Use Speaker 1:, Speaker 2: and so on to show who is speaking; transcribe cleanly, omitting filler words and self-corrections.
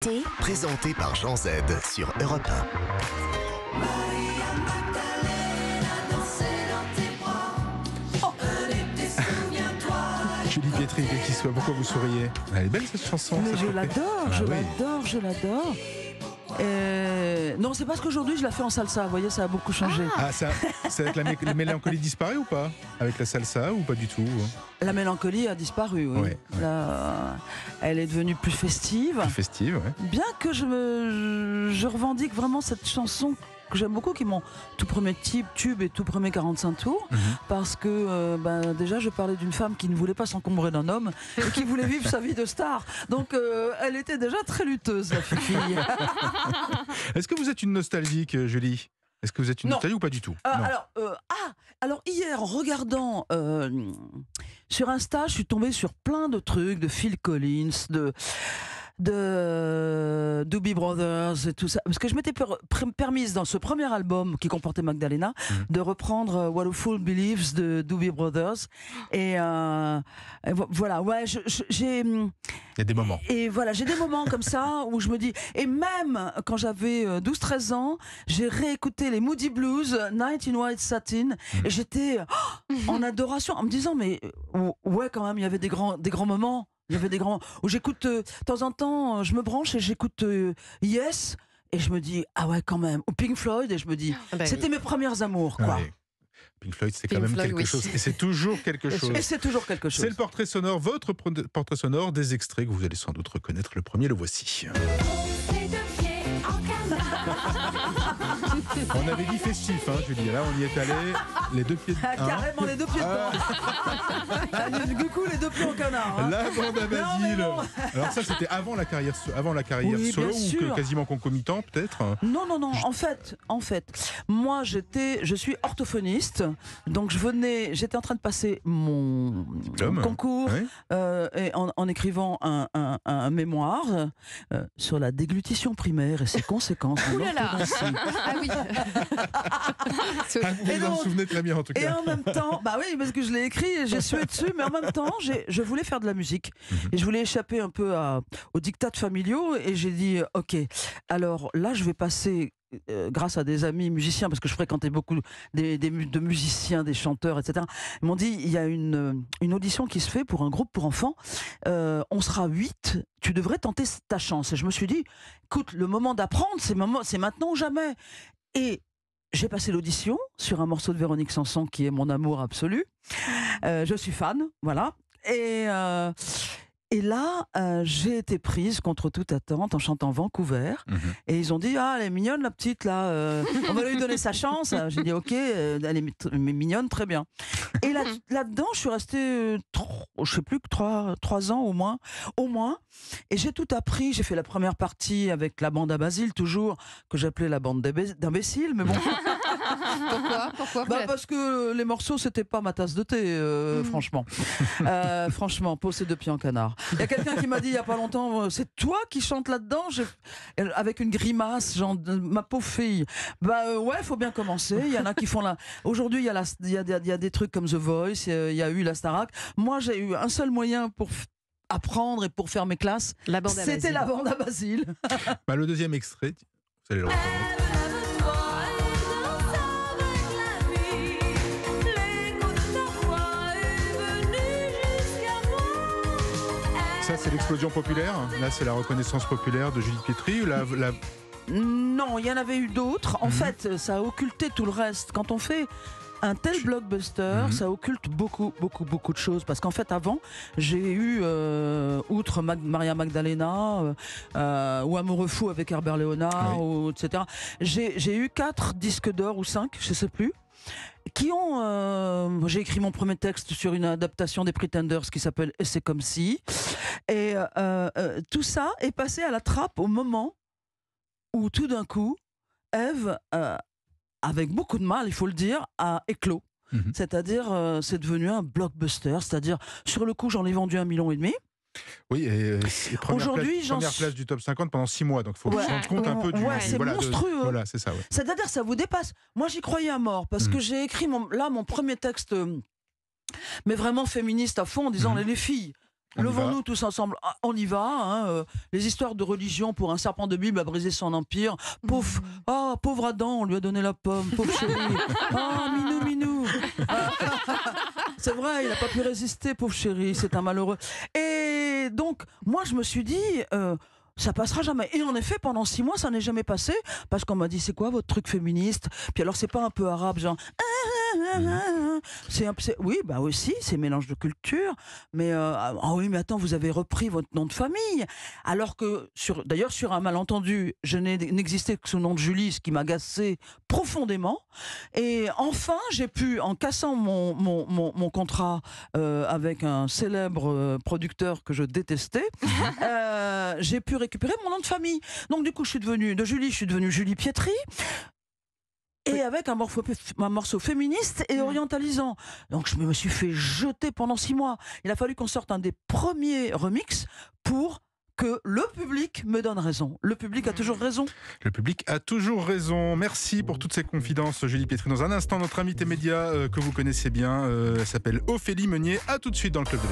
Speaker 1: l'été,
Speaker 2: Présenté par Jean Z sur Europe 1.
Speaker 3: Julie Pietri, quel qu'il soit, pourquoi vous souriez? Elle est belle cette chanson.
Speaker 4: Mais
Speaker 3: cette
Speaker 4: je
Speaker 3: reprise.
Speaker 4: l'adore,
Speaker 3: Ah
Speaker 4: je
Speaker 3: oui.
Speaker 4: l'adore, je l'adore. Non, c'est parce qu'aujourd'hui je la fais en salsa, vous voyez, ça a beaucoup changé.
Speaker 3: Ah, c'est avec la mélancolie disparaît ou pas? Avec la salsa ou pas du tout?
Speaker 4: La mélancolie a disparu, oui.
Speaker 3: Ouais.
Speaker 4: Là, elle est devenue plus festive.
Speaker 3: Plus festive, ouais.
Speaker 4: Bien que je revendique vraiment cette chanson que j'aime beaucoup, qui est mon tout premier tube et tout premier 45 tours, parce que déjà je parlais d'une femme qui ne voulait pas s'encombrer d'un homme et qui voulait vivre sa vie de star. Donc elle était déjà très lutteuse, la fille.
Speaker 3: Est-ce que vous êtes une nostalgique, Julie? Est-ce que vous êtes une
Speaker 4: Non.
Speaker 3: nostalgique ou pas du tout? Non.
Speaker 4: Alors hier, en regardant sur Insta, je suis tombée sur plein de trucs de Phil Collins, de Doobie Brothers et tout ça, parce que je m'étais permise dans ce premier album qui comportait Magdalena de reprendre What a Fool Believes de Doobie Brothers et voilà, ouais, j'ai
Speaker 3: Il y a des moments.
Speaker 4: et voilà, j'ai des moments comme ça où je me dis, et même quand j'avais 12-13 ans, j'ai réécouté les Moody Blues, Night in White Satin, et j'étais en adoration, en me disant, mais ouais, quand même, il y avait des grands moments. Il y avait des grands où j'écoute de temps en temps, je me branche et j'écoute Yes, et je me dis ah ouais quand même, ou Pink Floyd, et je me dis c'était mes premières amours, quoi.
Speaker 3: Ouais. Pink Floyd, c'est quand même quelque chose. Et c'est toujours quelque chose.
Speaker 4: Et c'est toujours quelque chose.
Speaker 3: C'est le portrait sonore, votre portrait sonore, des extraits que vous allez sans doute reconnaître. Le premier, le voici. On avait dit festif, hein, Julie. Là, on y est allé. Les deux pieds.
Speaker 4: Carrément les deux pieds dedans. Du coup, les deux pieds au canard. Hein.
Speaker 3: La bande à Basile.
Speaker 4: Non.
Speaker 3: Alors ça, c'était avant la carrière
Speaker 4: Oui,
Speaker 3: solo
Speaker 4: bien
Speaker 3: ou
Speaker 4: sûr.
Speaker 3: quasiment concomitant, peut-être.
Speaker 4: Non. En fait, moi, je suis orthophoniste, donc j'étais en train de passer mon concours et en écrivant un mémoire sur la déglutition primaire et ses conséquences.
Speaker 1: Ouh là là. Ah oui.
Speaker 3: Vous vous en souvenez très bien, en tout cas.
Speaker 4: Et en même temps, bah oui, parce que je l'ai écrit et j'ai sué dessus, mais en même temps, je voulais faire de la musique. Et je voulais échapper un peu aux dictats familiaux, et j'ai dit, ok, alors là, je vais passer, grâce à des amis musiciens, parce que je fréquentais beaucoup de musiciens, des chanteurs, etc. Ils m'ont dit, il y a une audition qui se fait pour un groupe pour enfants, on sera 8, tu devrais tenter ta chance. Et je me suis dit, écoute, le moment d'apprendre, c'est maintenant ou jamais. Et j'ai passé l'audition sur un morceau de Véronique Sanson qui est mon amour absolu. Je suis fan, voilà. Et là, j'ai été prise contre toute attente en chantant Vancouver. Et ils ont dit, elle est mignonne la petite là, on va lui donner sa chance. J'ai dit, ok, elle est mignonne, très bien. Et là-dedans, je suis restée, je sais plus, 3 ans au moins. Et j'ai tout appris. J'ai fait la première partie avec la bande à Basile, toujours, que j'appelais la bande d'imbéciles, mais bon.
Speaker 1: Pourquoi
Speaker 4: Parce que les morceaux, c'était pas ma tasse de thé, franchement. Franchement, pose ses deux pieds en canard. Il y a quelqu'un qui m'a dit il y a pas longtemps, c'est toi qui chantes là-dedans, avec une grimace, genre ma pauvre fille. Ouais, faut bien commencer. Il y en a qui font là. Aujourd'hui, il y a des trucs comme The Voice, il y a eu la Starac. Moi, j'ai eu un seul moyen pour apprendre et pour faire mes classes. C'était la bande à Basile.
Speaker 3: Le deuxième extrait, vous allez le reconnaître. Ça, c'est l'explosion populaire. Là, c'est la reconnaissance populaire de Julie Pietri.
Speaker 4: Non, il y en avait eu d'autres. En fait, ça a occulté tout le reste. Quand on fait un tel blockbuster, ça occulte beaucoup de choses. Parce qu'en fait, avant, j'ai eu, outre Maria Magdalena, ou Amoureux fou avec Herbert Léonard, etc. J'ai eu 4 disques d'or ou 5, je ne sais plus. Qui ont. J'ai écrit mon premier texte sur une adaptation des Pretenders qui s'appelle Et c'est comme si. Et tout ça est passé à la trappe au moment où tout d'un coup, Ève, avec beaucoup de mal, il faut le dire, a éclos. C'est-à-dire, c'est devenu un blockbuster. C'est-à-dire, sur le coup, j'en ai vendu 1,5 million.
Speaker 3: Oui, et première place du top 50 pendant 6 mois. Donc il faut se rendre compte un peu du.
Speaker 4: C'est monstrueux.
Speaker 3: Voilà, c'est ça. Ouais.
Speaker 4: C'est-à-dire, ça vous dépasse. Moi, j'y croyais à mort parce que j'ai écrit mon premier texte, mais vraiment féministe à fond, en disant les filles. Levons-nous tous ensemble, on y va. Hein, les histoires de religion pour un serpent de Bible a brisé son empire. Pauvre Adam, on lui a donné la pomme. Pauvre chéri. Minou. C'est vrai, il n'a pas pu résister, pauvre chéri. C'est un malheureux. Et donc, moi, je me suis dit... ça passera jamais. Et en effet, pendant 6 mois, ça n'est jamais passé, parce qu'on m'a dit, c'est quoi votre truc féministe? Puis alors, c'est pas un peu arabe, genre... Oui, bah aussi, c'est mélange de culture. Mais oui, mais attends, vous avez repris votre nom de famille. Alors que, d'ailleurs, sur un malentendu, je n'existais que sous le nom de Julie, ce qui m'agaçait profondément. Et enfin, j'ai pu, en cassant mon contrat avec un célèbre producteur que je détestais, j'ai pu récupérer mon nom de famille. Donc du coup, je suis devenue Julie Pietri. Et avec un morceau féministe et orientalisant. Donc je me suis fait jeter pendant 6 mois. Il a fallu qu'on sorte un des premiers remixes pour que le public me donne raison. Le public a toujours raison.
Speaker 3: Le public a toujours raison. Merci pour toutes ces confidences, Julie Pietri. Dans un instant, notre invitée média que vous connaissez bien, elle s'appelle Ophélie Meunier. À tout de suite dans le Club de